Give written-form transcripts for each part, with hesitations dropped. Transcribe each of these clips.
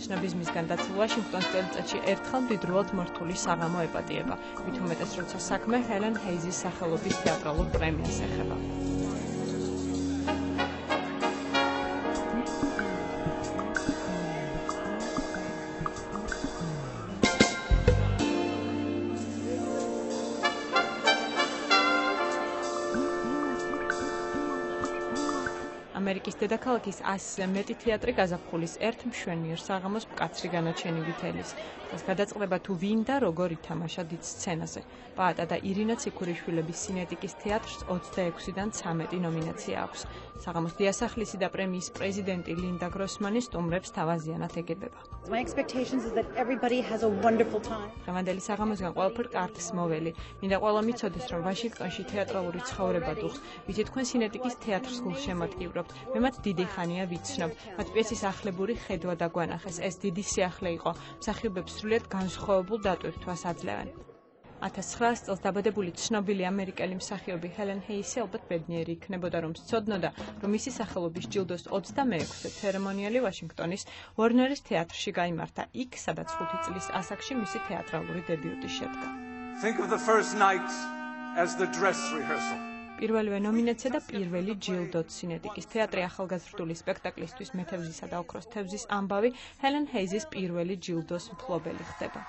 ცნობის მისგან დაცულ ვაშინგტონს წელიწადში ერთხელ მდიდრულად მორთული საღამო ეპატიება, მით უმეტეს როცა საქმე ჰელენ ჰეიზის სახელობის თეატრალურ პრემიას ეხება. ამერიკის დედაქალაქის 100-ზე მეტი თეატრი გაზაფხულის ერთ მშვენიერ საღამოს მკაცრი განაჩენებით ელის. ეს გადაწყდება თუ ვინ და როგორ ითამაშა დიდ სცენაზე. პაატა და ირინა ციქურიშვილების სინეტიკის თეატრს 26-დან 13 ნომინაცია აქვს. საღამოს დიასახლისი და პრემიის პრეზიდენტი ლინდა გროსმანი სტუმრებს თავაზიანად ეგებება. დღევანდელი საღამოსგან ყველაფერ კარგს მოველი. მინდა ყველა მიცოდეს, რომ ვაშინგტონში თეატრალური ცხოვრება დუხს. ვიცი თქვენ სინეტიკის თეატრს გულშემატკივრობთ. მე მათ დიდი ხანია ვიცნობ. მათ პიესის ახლებური ხედვა დაგვანახეს. ეს დიდი სიახლე იყო. მსახიობებს სრულიად განსხვავებულ დატვირთვას აძლევენ. 1900 წელს დაბადებული ცნობილი ამერიკელი მსახიობი ჰელენ ჰეისი ალბათ ბედნიერი იქნებოდა, რომ სცოდნოდა, რომ მისი სახელობის ჯილდოს 26-ე ცერემონიალი ვაშინგტონის ვორნერის თეატრში გაიმართა, იქ, სადაც 5 წლის ასაკში მისი თეატრალური დებიუტი შედგა. პირველივე ნომინაცია და პირველი ჯილდოც სინეტიკის თეატრი ახალგაზრდული სპექტაკლისთვის მეთევზისა და ოქროს თევზის ამბავი ჰელენ ჰეიზის პირველი ჯილდოს მფლობელი ხდება.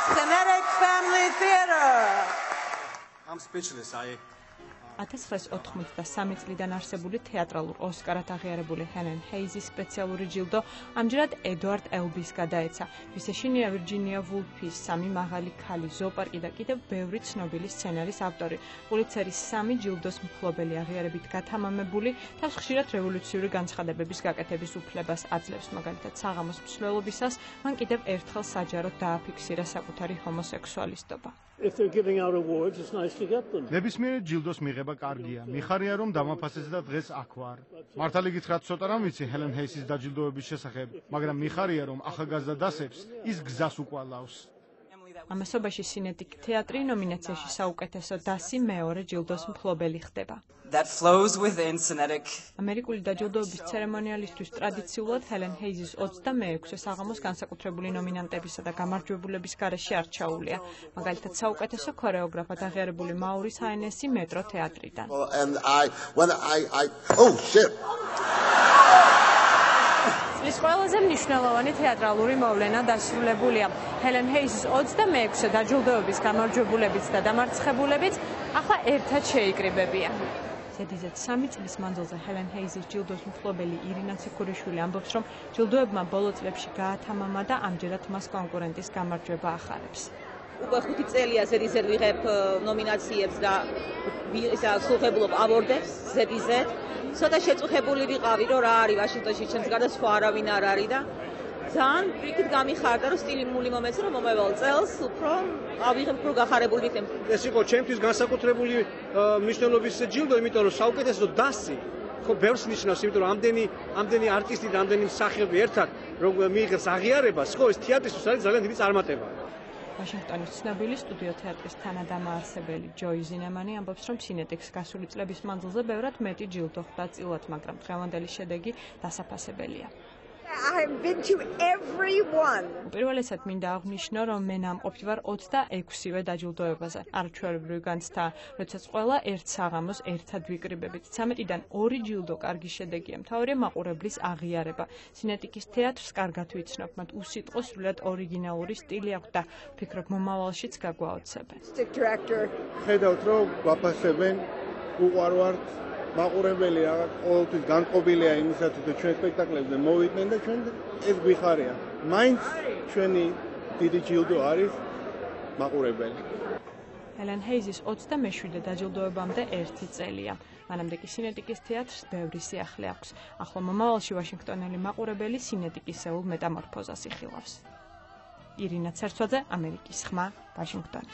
Cinetic Family Theater. I'm speechless. 1993 წლიდან არსებული თეატრალურ ოსკარად აღიარებული ჰელენ ჰეიზის სპეციალური ჯილდო ამჯერად ედვარდ ელბის გადაეცა. ვის ეშინია ვირჯინია ვულფის, სამი მაღალი ქალი, ზოოპარკი და კიდევ ბევრი ცნობილი სცენარის ავტორი. პულიცერის 3 ჯილდოს მფლობელი აღიარებით გათამამებული, თავს ხშირად რევოლუციური განცხადებების გაკეთების უფლებას აძლევს, მაგალითად საღამოს მსვლელობისას მან კიდევ ერთხელ საჯაროდ დააფიქსირა საკუთარი ჰომოსექსუალისტობა. ნებისმიერი ჯილდოს მიღება კარგია. მიხარია რომ დამაფასეს და დღეს აქ ვარ. მართალი გითხრათ, ცოტა რამ ვიცი ჰელენ ჰეისის დაჯილდოების შესახებ, მაგრამ მიხარია რომ ახალგაზრდა დასებს ის გზას უკვალავს. ამასობაში სინეტიკ თეატრი ნომინაციაში საუკეთესო დასი მეორე ჯილდოს მფლობელი ხდება. ამერიკული დაჯილდოების ცერემონიალისთვის ტრადიციულად ჰელენ ჰეიზის 26-ე საღამოს განსაკუთრებული ნომინანტებისა და გამარჯვებულების გარეშე არჩეულია. მაგალითად საუკეთესო ქორეოგრაფად აღიარებული მაურის ჰაინესი მეტრო თეატრიდან. ის ყველაზე მნიშვნელოვანი თეატრალური მოვლენა დასრულებულია. ჰელენ ჰეიზის 26-ე დაჯილდოების გამარჯვებულებიც და დამარცხებულებიც ახლა ერთად შეიკრიბებიან. ზედიზედ 3 წლის მანძილზე ჰელენ ჰეიზის ჯილდოს მფლობელი ირინა ციქურიშვილი ამბობს, რომ ჯილდოებმა ბოლო წლებში გაათამამა და ამჯერად მას კონკურენტის გამარჯვება ახარებს. უკვე 5 წელია ზედიზედ ვიღებ ნომინაციებს და სრულხებლობ ავორდებს ზედიზედ. ცოტა შეწუხებული ვიყავი, რომ რა არის ვაშინგტონში ჩემს გარდა სხვა არავინ არ არის და ძალიან ფრიქით გამიხარდა, რომ სტილიმული მომეც რომ მომევალ წელს უფრო ავიღებ უფრო გახარებული ვიქნებ. ეს იყო ჩემთვის განსაკუთრებული მნიშვნელობის ჯილდო, იმიტომ რომ საუკეთესო დასი ხო ბევრს ნიშნავს, იმიტომ რომ ამდენი არტისტი და ამდენი მსახიობი ერთად რომ მიიღებს აღიარებას, ხო ეს თეატრისთვის არის ძალიან დიდი წარმატება. ვაშინგტონის ცნობილი სტუდიო თეატრის თანადამაარსებელი ჯოი ზინემანი ამბობს, რომ სინეტიკს გასული წლების მანძილზე ბევრად მეტი ჯილდო ხვდა წილად, მაგრამ დღევანდელი შედეგი დასაფასებელია. უპირველესად მინდა აღვნიშნო, რომ მე ნამყოფი ვარ 26-ვე დაჯილდოებაზე. არაჩვეულებრივი განცდა, როდესაც ყველა ერთ საღამოს ერთად ვიკრიბებით. 13-დან 2 ჯილდო კარგი შედეგია. მთავარია მაყურებლის აღიარება. სინეტიკის თეატრს კარგად ვიცნობ, მათ უსიტყვო სრულიად ორიგინალური სტილი აქვს და ვფიქრობ მომავალშიც გაგვაოცებენ. ხედავთ, რომ გვაფასებენ, უყვარვართ მაყურებელი ყოველთვის განწყობილია იმისათვის, რომ ჩვენ სპექტაკლებზე მოვიდნენ და ჩვენ ეს გვიხარია. მაინც ჩვენი დიდი ჯილდო არის მაყურებელი. ჰელენ ჰეიზის 27-ე დაჯილდოებამდე 1 წელია. მანამდე კი სინეტიკის თეატრს ბევრი სიახლე აქვს. ახლა მომავალში ვაშინგტონელი მაყურებელი სინეტიკისეულ მეტამორფოზას იხილავს. ირინა ცერცვაძე, ამერიკის ხმა, ვაშინგტონი.